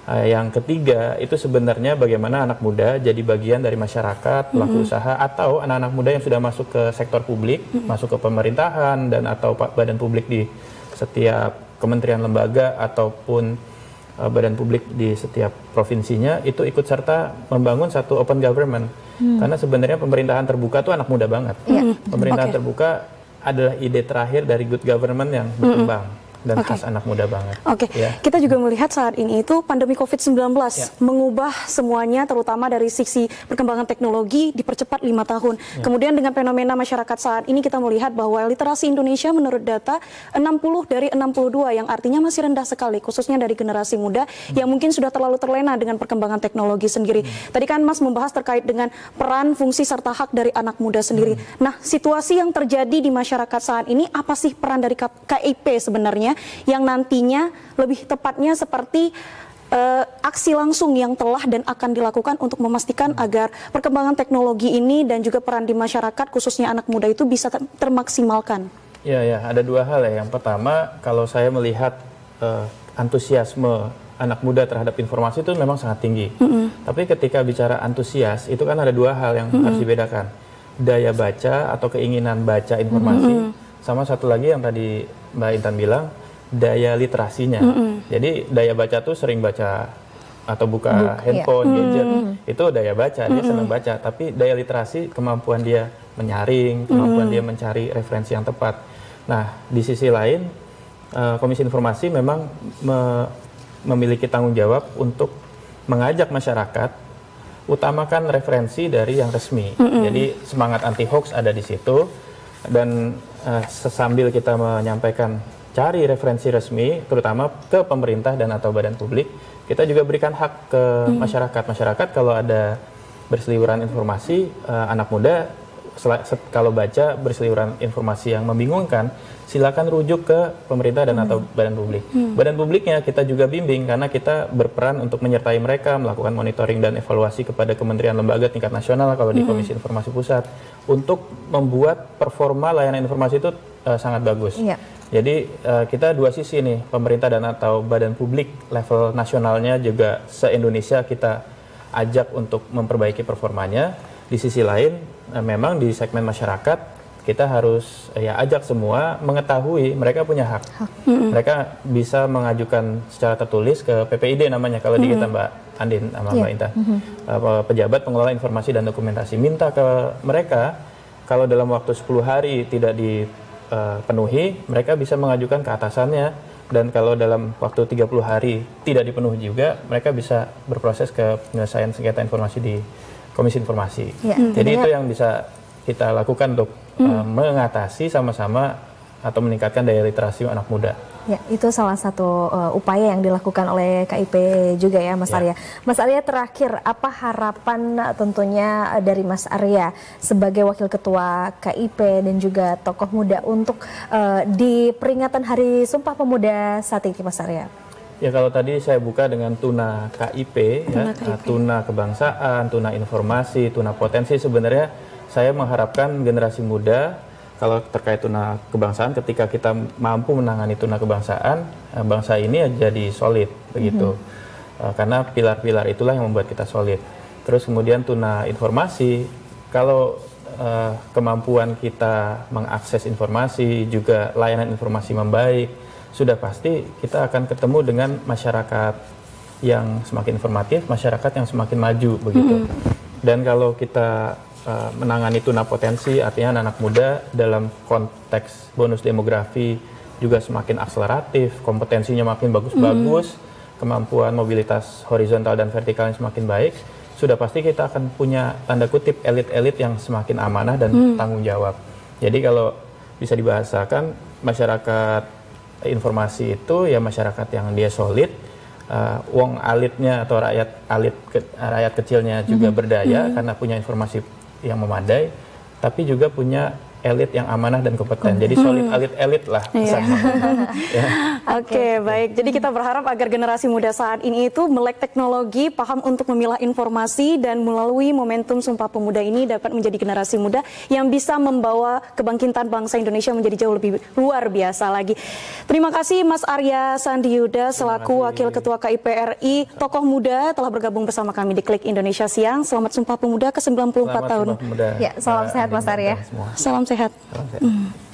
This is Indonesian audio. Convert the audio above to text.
Yang ketiga itu sebenarnya bagaimana anak muda jadi bagian dari masyarakat, pelaku usaha, atau anak-anak muda yang sudah masuk ke sektor publik, masuk ke pemerintahan dan atau badan publik di setiap kementerian lembaga ataupun badan publik di setiap provinsinya, itu ikut serta membangun satu open government. Karena sebenarnya pemerintahan terbuka itu anak muda banget. Pemerintahan terbuka adalah ide terakhir dari good government yang berkembang. Dan khas anak muda banget. Kita juga melihat saat ini itu pandemi COVID-19 mengubah semuanya, terutama dari sisi perkembangan teknologi dipercepat 5 tahun. Kemudian dengan fenomena masyarakat saat ini kita melihat bahwa literasi Indonesia menurut data 60 dari 62, yang artinya masih rendah sekali, khususnya dari generasi muda yang mungkin sudah terlalu terlena dengan perkembangan teknologi sendiri. Tadi kan Mas membahas terkait dengan peran, fungsi, serta hak dari anak muda sendiri. Nah, situasi yang terjadi di masyarakat saat ini, apa sih peran dari KIP sebenarnya yang nantinya lebih tepatnya seperti aksi langsung yang telah dan akan dilakukan untuk memastikan agar perkembangan teknologi ini dan juga peran di masyarakat khususnya anak muda itu bisa termaksimalkan? Ya, ada dua hal ya. Yang pertama, kalau saya melihat antusiasme anak muda terhadap informasi itu memang sangat tinggi. Tapi ketika bicara antusias, itu kan ada dua hal yang harus dibedakan. Daya baca atau keinginan baca informasi, sama satu lagi yang tadi Mbak Intan bilang, daya literasinya. Jadi daya baca tuh sering baca atau buka handphone, gadget, itu daya baca, dia senang baca. Tapi daya literasi, kemampuan dia menyaring, kemampuan dia mencari referensi yang tepat. Nah, di sisi lain, Komisi Informasi memang memiliki tanggung jawab untuk mengajak masyarakat utamakan referensi dari yang resmi. Jadi semangat anti hoax ada di situ, dan sesambil kita menyampaikan cari referensi resmi, terutama ke pemerintah dan atau badan publik, kita juga berikan hak ke masyarakat. Masyarakat kalau ada berseliweran informasi, anak muda kalau baca berseliweran informasi yang membingungkan, silakan rujuk ke pemerintah dan atau badan publik. Badan publiknya kita juga bimbing, karena kita berperan untuk menyertai mereka, melakukan monitoring dan evaluasi kepada kementerian lembaga tingkat nasional kalau di Komisi Informasi Pusat, untuk membuat performa layanan informasi itu sangat bagus. Jadi kita dua sisi nih, pemerintah dan atau badan publik level nasionalnya juga se-Indonesia kita ajak untuk memperbaiki performanya. Di sisi lain memang di segmen masyarakat kita harus ajak semua mengetahui mereka punya hak. Mereka bisa mengajukan secara tertulis ke PPID namanya kalau di kita Mbak Andin sama Mbak Intan, pejabat pengelola informasi dan dokumentasi, minta ke mereka kalau dalam waktu 10 hari tidak dipenuhi, mereka bisa mengajukan ke atasannya, dan kalau dalam waktu 30 hari tidak dipenuhi juga, mereka bisa berproses ke penyelesaian sengketa informasi di Komisi Informasi. Jadi itu yang bisa kita lakukan untuk mengatasi sama-sama atau meningkatkan daya literasi anak muda. Ya, itu salah satu upaya yang dilakukan oleh KIP juga ya, Mas Arya. Mas Arya, terakhir, apa harapan tentunya dari Mas Arya sebagai Wakil Ketua KIP dan juga tokoh muda untuk di peringatan Hari Sumpah Pemuda saat ini, Mas Arya? Ya, kalau tadi saya buka dengan tuna KIP, tuna kebangsaan, tuna informasi, tuna potensi, sebenarnya saya mengharapkan generasi muda, kalau terkait tuna kebangsaan, ketika kita mampu menangani tuna kebangsaan, bangsa ini jadi solid, begitu. Karena pilar-pilar itulah yang membuat kita solid. Terus kemudian tuna informasi, kalau kemampuan kita mengakses informasi, juga layanan informasi membaik, sudah pasti kita akan ketemu dengan masyarakat yang semakin informatif, masyarakat yang semakin maju, begitu. Dan kalau kita menangani tuna potensi, artinya anak muda dalam konteks bonus demografi juga semakin akseleratif, kompetensinya makin bagus-bagus, kemampuan mobilitas horizontal dan vertikalnya semakin baik, sudah pasti kita akan punya tanda kutip elit-elit yang semakin amanah dan tanggung jawab. Jadi kalau bisa dibahasakan, masyarakat informasi itu ya masyarakat yang dia solid, wong alitnya atau rakyat kecilnya juga berdaya karena punya informasi yang memadai, tapi juga punya elit yang amanah dan kompeten. Jadi solid elit lah pesannya. Ya. Oke, baik. Jadi kita berharap agar generasi muda saat ini itu melek teknologi, paham untuk memilah informasi, dan melalui momentum Sumpah Pemuda ini dapat menjadi generasi muda yang bisa membawa kebangkitan bangsa Indonesia menjadi jauh lebih luar biasa lagi. Terima kasih Mas Arya Sandiyuda selaku Wakil Ketua KIP RI, tokoh muda telah bergabung bersama kami di Klik Indonesia Siang. Selamat Sumpah Pemuda ke-94 tahun. Sumpah Pemuda. Ya, salam sehat Mas Arya. Salam sehat. Salam sehat.